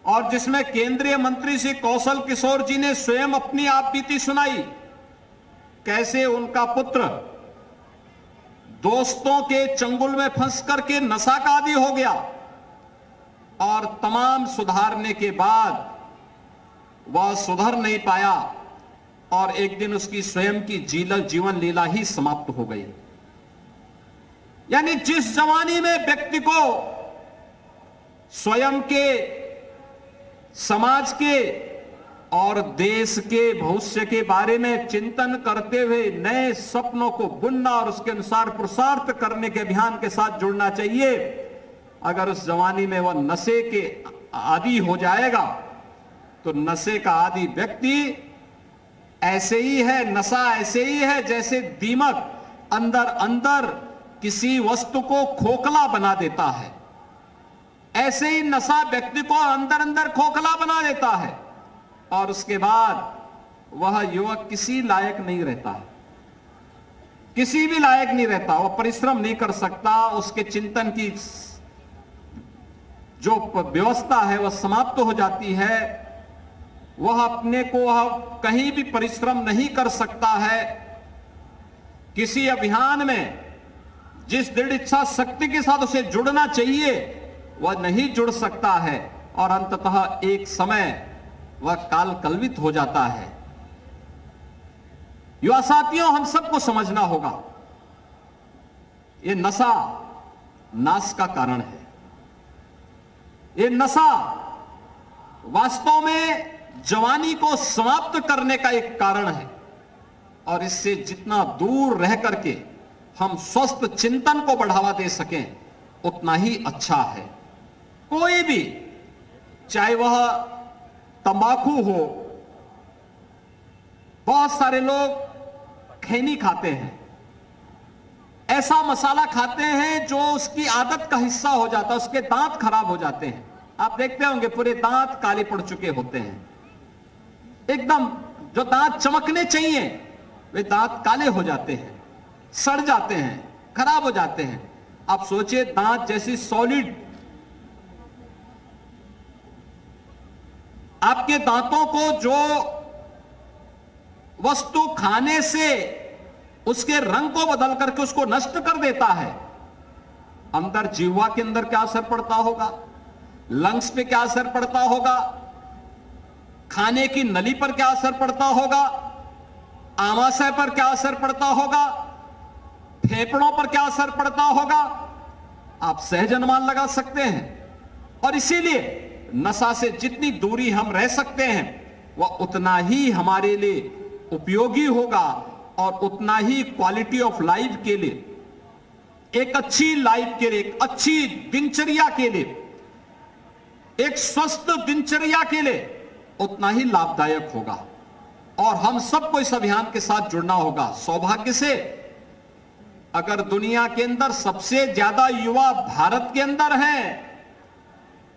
और जिसमें केंद्रीय मंत्री श्री कौशल किशोर जी ने स्वयं अपनी आप बीती सुनाई, कैसे उनका पुत्र दोस्तों के चंगुल में फंस करके नशा का आदी हो गया और तमाम सुधारने के बाद वह सुधर नहीं पाया और एक दिन उसकी स्वयं की जीवन लीला ही समाप्त हो गई। यानी जिस जवानी में व्यक्ति को स्वयं के, समाज के और देश के भविष्य के बारे में चिंतन करते हुए नए सपनों को बुनना और उसके अनुसार पुरुषार्थ करने के अभियान के साथ जुड़ना चाहिए, अगर उस जवानी में वह नशे के आदी हो जाएगा तो नशे का आदी व्यक्ति ऐसे ही है, नशा ऐसे ही है जैसे दीमक अंदर अंदर किसी वस्तु को खोखला बना देता है। ऐसे ही नशा व्यक्ति को अंदर अंदर खोखला बना देता है और उसके बाद वह युवक किसी लायक नहीं रहता, किसी भी लायक नहीं रहता। वह परिश्रम नहीं कर सकता, उसके चिंतन की जो व्यवस्था है वह समाप्त हो जाती है। वह अपने को कहीं भी परिश्रम नहीं कर सकता है। किसी अभियान में जिस दृढ़ इच्छा शक्ति के साथ उसे जुड़ना चाहिए वह नहीं जुड़ सकता है और अंततः एक समय वह काल कल्वित हो जाता है। युवा साथियों, हम सबको समझना होगा, यह नशा नाश का कारण है। यह नशा वास्तव में जवानी को समाप्त करने का एक कारण है और इससे जितना दूर रह करके हम स्वस्थ चिंतन को बढ़ावा दे सकें उतना ही अच्छा है। कोई भी, चाहे वह तंबाकू हो, बहुत सारे लोग खैनी खाते हैं, ऐसा मसाला खाते हैं जो उसकी आदत का हिस्सा हो जाता है, उसके दांत खराब हो जाते हैं। आप देखते होंगे पूरे दांत काले पड़ चुके होते हैं, एकदम जो दांत चमकने चाहिए वे दांत काले हो जाते हैं, सड़ जाते हैं, खराब हो जाते हैं। आप सोचिए, दांत जैसी सॉलिड, आपके दांतों को जो वस्तु खाने से उसके रंग को बदल करके उसको नष्ट कर देता है, अंदर जीवा के अंदर क्या असर पड़ता होगा, लंग्स पे क्या असर पड़ता होगा, खाने की नली पर क्या असर पड़ता होगा, आमाशय पर क्या असर पड़ता होगा, फेफड़ों पर क्या असर पड़ता होगा, आप सहज अनुमान लगा सकते हैं। और इसीलिए नशा से जितनी दूरी हम रह सकते हैं वह उतना ही हमारे लिए उपयोगी होगा और उतना ही क्वालिटी ऑफ लाइफ के लिए, एक अच्छी लाइफ के लिए, एक अच्छी दिनचर्या के लिए, एक स्वस्थ दिनचर्या के लिए उतना ही लाभदायक होगा। और हम सबको इस अभियान के साथ जुड़ना होगा। सौभाग्य से अगर दुनिया के अंदर सबसे ज्यादा युवा भारत के अंदर हैं,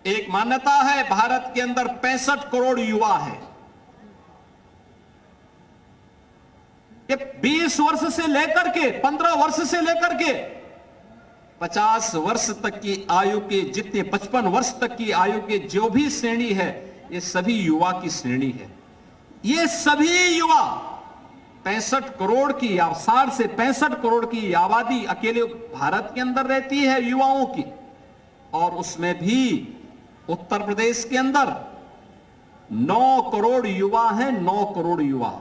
एक मान्यता है भारत के अंदर 65 करोड़ युवा है। ये 20 वर्ष से लेकर के 15 वर्ष से लेकर के 50 वर्ष तक की आयु के जितने 55 वर्ष तक की आयु के जो भी श्रेणी है, ये सभी युवा की श्रेणी है। ये सभी युवा 65 करोड़ की या 60 से 65 करोड़ की आबादी अकेले भारत के अंदर रहती है युवाओं की, और उसमें भी उत्तर प्रदेश के अंदर 9 करोड़ युवा हैं। 9 करोड़ युवा,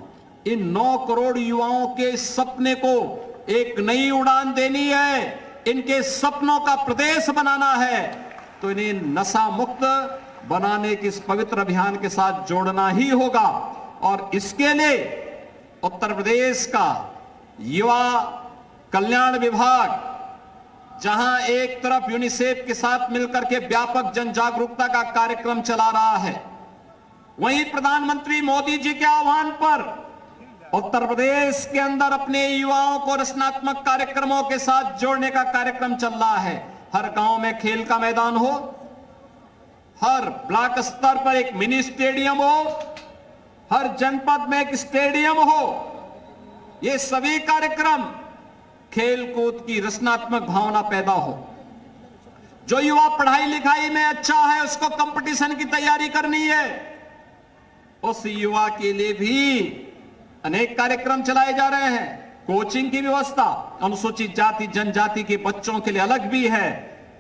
इन 9 करोड़ युवाओं के सपने को एक नई उड़ान देनी है, इनके सपनों का प्रदेश बनाना है, तो इन्हें नशा मुक्त बनाने के इस पवित्र अभियान के साथ जोड़ना ही होगा। और इसके लिए उत्तर प्रदेश का युवा कल्याण विभाग जहां एक तरफ यूनिसेफ के साथ मिलकर के व्यापक जन जागरूकता का कार्यक्रम चला रहा है, वहीं प्रधानमंत्री मोदी जी के आह्वान पर उत्तर प्रदेश के अंदर अपने युवाओं को रचनात्मक कार्यक्रमों के साथ जोड़ने का कार्यक्रम चल रहा है। हर गांव में खेल का मैदान हो, हर ब्लॉक स्तर पर एक मिनी स्टेडियम हो, हर जनपद में एक स्टेडियम हो। ये सभी कार्यक्रम खेल कूद की रचनात्मक भावना पैदा हो। जो युवा पढ़ाई लिखाई में अच्छा है उसको कंपटीशन की तैयारी करनी है, उस युवा के लिए भी अनेक कार्यक्रम चलाए जा रहे हैं। कोचिंग की व्यवस्था अनुसूचित जाति जनजाति के बच्चों के लिए अलग भी है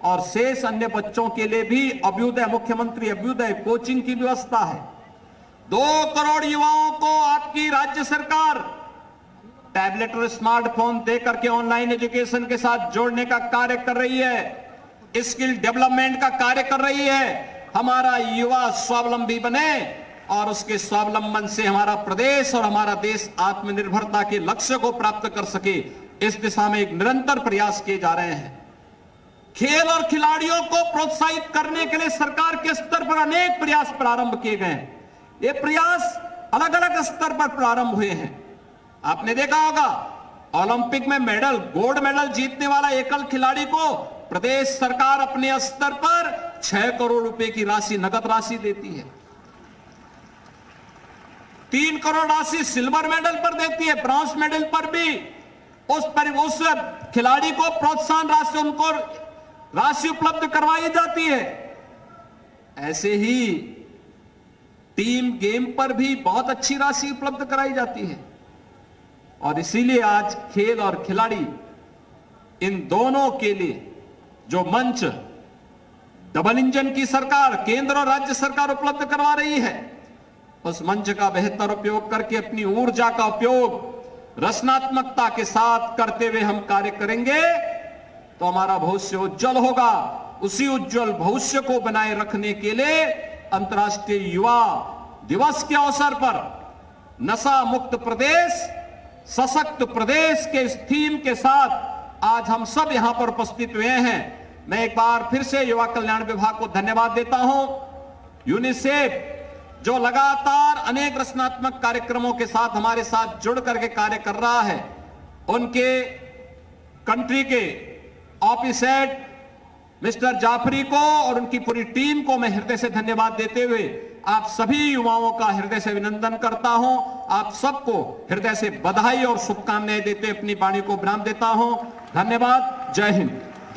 और शेष अन्य बच्चों के लिए भी अभ्युदय, मुख्यमंत्री अभ्युदय कोचिंग की व्यवस्था है। 2 करोड़ युवाओं को आपकी राज्य सरकार टैबलेट और स्मार्टफोन देकर के ऑनलाइन एजुकेशन के साथ जोड़ने का कार्य कर रही है, स्किल डेवलपमेंट का कार्य कर रही है। हमारा युवा स्वावलंबी बने और उसके स्वावलंबन से हमारा प्रदेश और हमारा देश आत्मनिर्भरता के लक्ष्य को प्राप्त कर सके, इस दिशा में एक निरंतर प्रयास किए जा रहे हैं। खेल और खिलाड़ियों को प्रोत्साहित करने के लिए सरकार के स्तर पर अनेक प्रयास प्रारंभ किए गए हैं। ये प्रयास अलग अलग स्तर पर प्रारंभ हुए हैं। आपने देखा होगा ओलंपिक में मेडल, गोल्ड मेडल जीतने वाला एकल खिलाड़ी को प्रदेश सरकार अपने स्तर पर 6 करोड़ रुपए की राशि, नगद राशि देती है। 3 करोड़ राशि सिल्वर मेडल पर देती है, ब्रॉन्ज मेडल पर भी उस खिलाड़ी को प्रोत्साहन राशि, उनको राशि उपलब्ध करवाई जाती है। ऐसे ही टीम गेम पर भी बहुत अच्छी राशि उपलब्ध कराई जाती है और इसीलिए आज खेल और खिलाड़ी, इन दोनों के लिए जो मंच डबल इंजन की सरकार, केंद्र और राज्य सरकार उपलब्ध करवा रही है, उस मंच का बेहतर उपयोग करके अपनी ऊर्जा का उपयोग रचनात्मकता के साथ करते हुए हम कार्य करेंगे तो हमारा भविष्य उज्जवल होगा। उसी उज्जवल भविष्य को बनाए रखने के लिए अंतर्राष्ट्रीय युवा दिवस के अवसर पर नशा मुक्त प्रदेश, सशक्त प्रदेश के इस थीम के साथ आज हम सब यहां पर उपस्थित हुए हैं। मैं एक बार फिर से युवा कल्याण विभाग को धन्यवाद देता हूं। यूनिसेफ जो लगातार अनेक रचनात्मक कार्यक्रमों के साथ हमारे साथ जुड़ करके कार्य कर रहा है, उनके कंट्री के ऑफिस हेड मिस्टर जाफरी को और उनकी पूरी टीम को मैं हृदय से धन्यवाद देते हुए आप सभी युवाओं का हृदय से अभिनंदन करता हूं। आप सबको हृदय से बधाई और शुभकामनाएं देते अपनी वाणी को विराम देता हूं। धन्यवाद। जय हिंद।